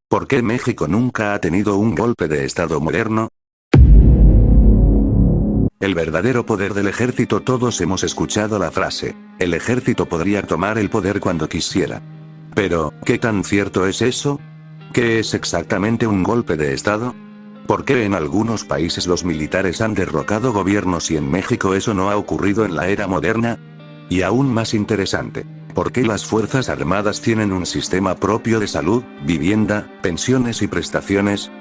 ¿Por qué México nunca ha tenido un golpe de estado moderno? El verdadero poder del ejército. Todos hemos escuchado la frase, el ejército podría tomar el poder cuando quisiera. Pero, ¿qué tan cierto es eso? ¿Qué es exactamente un golpe de estado? ¿Por qué en algunos países los militares han derrocado gobiernos y en México eso no ha ocurrido en la era moderna? Y aún más interesante, ¿por qué las Fuerzas Armadas tienen un sistema propio de salud, vivienda, pensiones y prestaciones?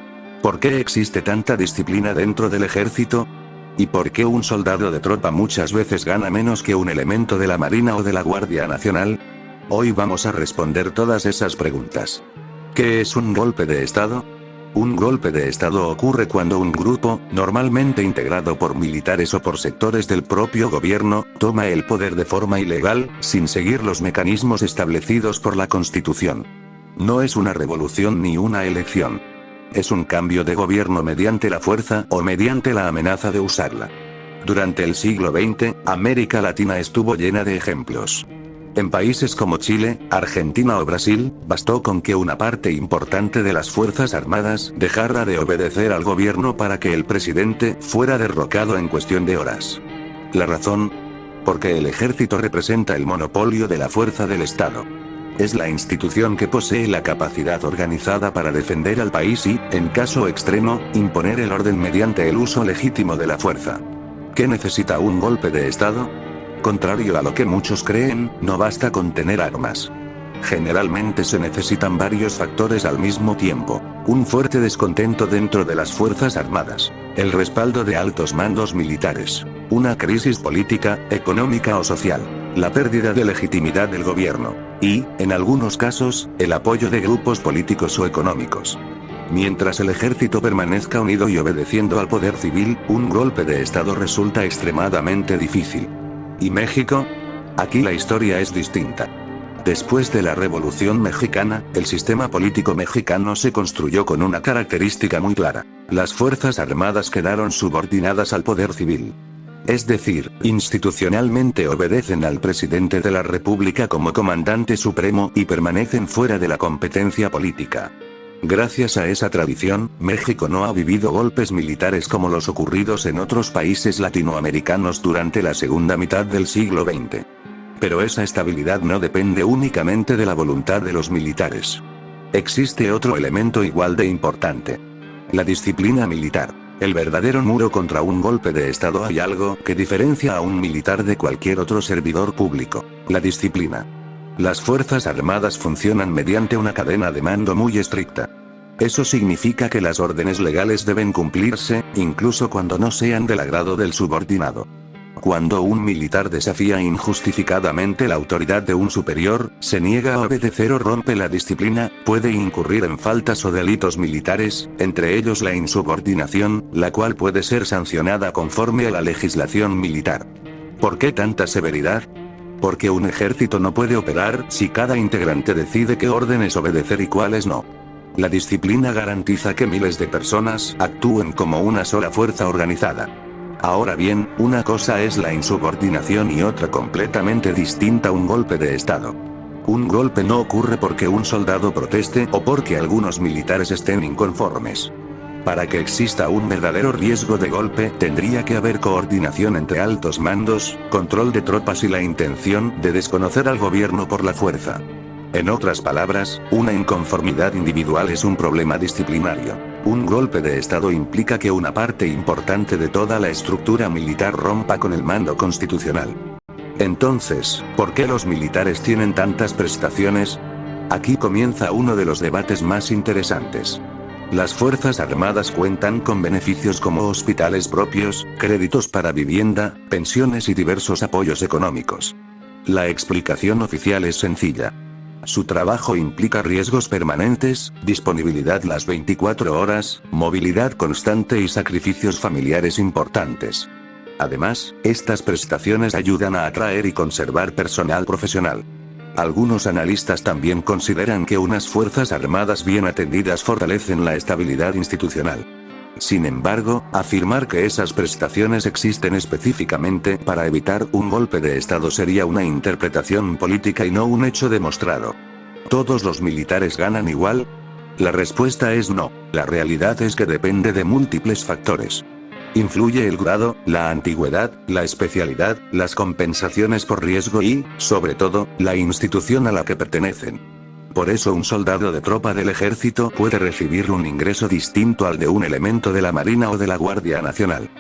¿Por qué existe tanta disciplina dentro del ejército? ¿Y por qué un soldado de tropa muchas veces gana menos que un elemento de la Marina o de la Guardia Nacional? Hoy vamos a responder todas esas preguntas. ¿Qué es un golpe de estado? Un golpe de estado ocurre cuando un grupo, normalmente integrado por militares o por sectores del propio gobierno, toma el poder de forma ilegal, sin seguir los mecanismos establecidos por la Constitución. No es una revolución ni una elección. Es un cambio de gobierno mediante la fuerza o mediante la amenaza de usarla. Durante el siglo XX, América Latina estuvo llena de ejemplos. En países como Chile, Argentina o Brasil, bastó con que una parte importante de las Fuerzas Armadas dejara de obedecer al gobierno para que el presidente fuera derrocado en cuestión de horas. ¿La razón? Porque el ejército representa el monopolio de la fuerza del Estado. Es la institución que posee la capacidad organizada para defender al país y, en caso extremo, imponer el orden mediante el uso legítimo de la fuerza. ¿Qué necesita un golpe de Estado? Contrario a lo que muchos creen, no basta con tener armas. Generalmente se necesitan varios factores al mismo tiempo: un fuerte descontento dentro de las Fuerzas Armadas, el respaldo de altos mandos militares, una crisis política, económica o social, la pérdida de legitimidad del gobierno, y, en algunos casos, el apoyo de grupos políticos o económicos. Mientras el ejército permanezca unido y obedeciendo al poder civil, un golpe de Estado resulta extremadamente difícil. ¿Y México? Aquí la historia es distinta. Después de la Revolución Mexicana, el sistema político mexicano se construyó con una característica muy clara: las Fuerzas Armadas quedaron subordinadas al poder civil. Es decir, institucionalmente obedecen al presidente de la República como comandante supremo y permanecen fuera de la competencia política. Gracias a esa tradición, México no ha vivido golpes militares como los ocurridos en otros países latinoamericanos durante la segunda mitad del siglo XX. Pero esa estabilidad no depende únicamente de la voluntad de los militares. Existe otro elemento igual de importante: la disciplina militar. El verdadero muro contra un golpe de Estado. Hay algo que diferencia a un militar de cualquier otro servidor público: la disciplina. Las Fuerzas Armadas funcionan mediante una cadena de mando muy estricta. Eso significa que las órdenes legales deben cumplirse, incluso cuando no sean del agrado del subordinado. Cuando un militar desafía injustificadamente la autoridad de un superior, se niega a obedecer o rompe la disciplina, puede incurrir en faltas o delitos militares, entre ellos la insubordinación, la cual puede ser sancionada conforme a la legislación militar. ¿Por qué tanta severidad? Porque un ejército no puede operar si cada integrante decide qué órdenes obedecer y cuáles no. La disciplina garantiza que miles de personas actúen como una sola fuerza organizada. Ahora bien, una cosa es la insubordinación y otra completamente distinta: un golpe de Estado. Un golpe no ocurre porque un soldado proteste o porque algunos militares estén inconformes. Para que exista un verdadero riesgo de golpe, tendría que haber coordinación entre altos mandos, control de tropas y la intención de desconocer al gobierno por la fuerza. En otras palabras, una inconformidad individual es un problema disciplinario. Un golpe de Estado implica que una parte importante de toda la estructura militar rompa con el mando constitucional. Entonces, ¿por qué los militares tienen tantas prestaciones? Aquí comienza uno de los debates más interesantes. Las Fuerzas Armadas cuentan con beneficios como hospitales propios, créditos para vivienda, pensiones y diversos apoyos económicos. La explicación oficial es sencilla. Su trabajo implica riesgos permanentes, disponibilidad las 24 horas, movilidad constante y sacrificios familiares importantes. Además, estas prestaciones ayudan a atraer y conservar personal profesional. Algunos analistas también consideran que unas Fuerzas Armadas bien atendidas fortalecen la estabilidad institucional. Sin embargo, afirmar que esas prestaciones existen específicamente para evitar un golpe de Estado sería una interpretación política y no un hecho demostrado. ¿Todos los militares ganan igual? La respuesta es no. La realidad es que depende de múltiples factores. Influye el grado, la antigüedad, la especialidad, las compensaciones por riesgo y, sobre todo, la institución a la que pertenecen. Por eso un soldado de tropa del ejército puede recibir un ingreso distinto al de un elemento de la Marina o de la Guardia Nacional.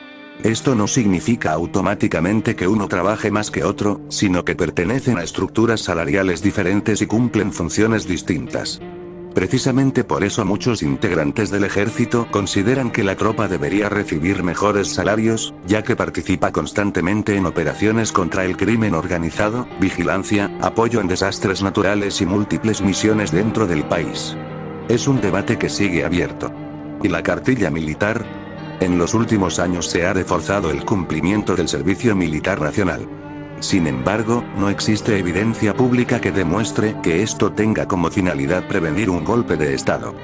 Esto no significa automáticamente que uno trabaje más que otro, sino que pertenecen a estructuras salariales diferentes y cumplen funciones distintas. Precisamente por eso muchos integrantes del ejército consideran que la tropa debería recibir mejores salarios, ya que participa constantemente en operaciones contra el crimen organizado, vigilancia, apoyo en desastres naturales y múltiples misiones dentro del país. Es un debate que sigue abierto. ¿Y la cartilla militar? En los últimos años se ha reforzado el cumplimiento del servicio militar nacional. Sin embargo, no existe evidencia pública que demuestre que esto tenga como finalidad prevenir un golpe de Estado.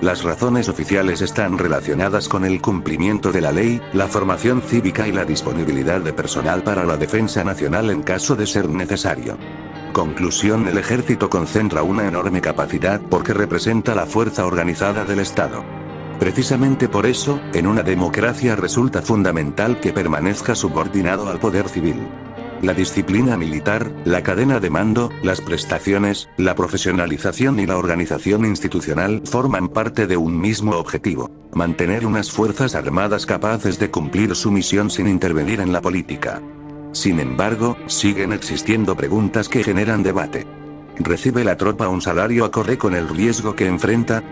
Las razones oficiales están relacionadas con el cumplimiento de la ley, la formación cívica y la disponibilidad de personal para la defensa nacional en caso de ser necesario. Conclusión: el ejército concentra una enorme capacidad porque representa la fuerza organizada del Estado. Precisamente por eso, en una democracia resulta fundamental que permanezca subordinado al poder civil. La disciplina militar, la cadena de mando, las prestaciones, la profesionalización y la organización institucional forman parte de un mismo objetivo: mantener unas fuerzas armadas capaces de cumplir su misión sin intervenir en la política. Sin embargo, siguen existiendo preguntas que generan debate. ¿Recibe la tropa un salario acorde con el riesgo que enfrenta?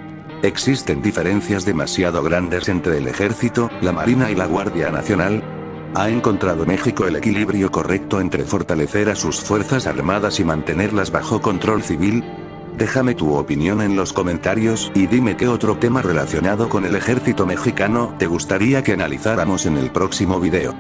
¿Existen diferencias demasiado grandes entre el ejército, la Marina y la Guardia Nacional? ¿Ha encontrado México el equilibrio correcto entre fortalecer a sus fuerzas armadas y mantenerlas bajo control civil? Déjame tu opinión en los comentarios y dime qué otro tema relacionado con el ejército mexicano te gustaría que analizáramos en el próximo video.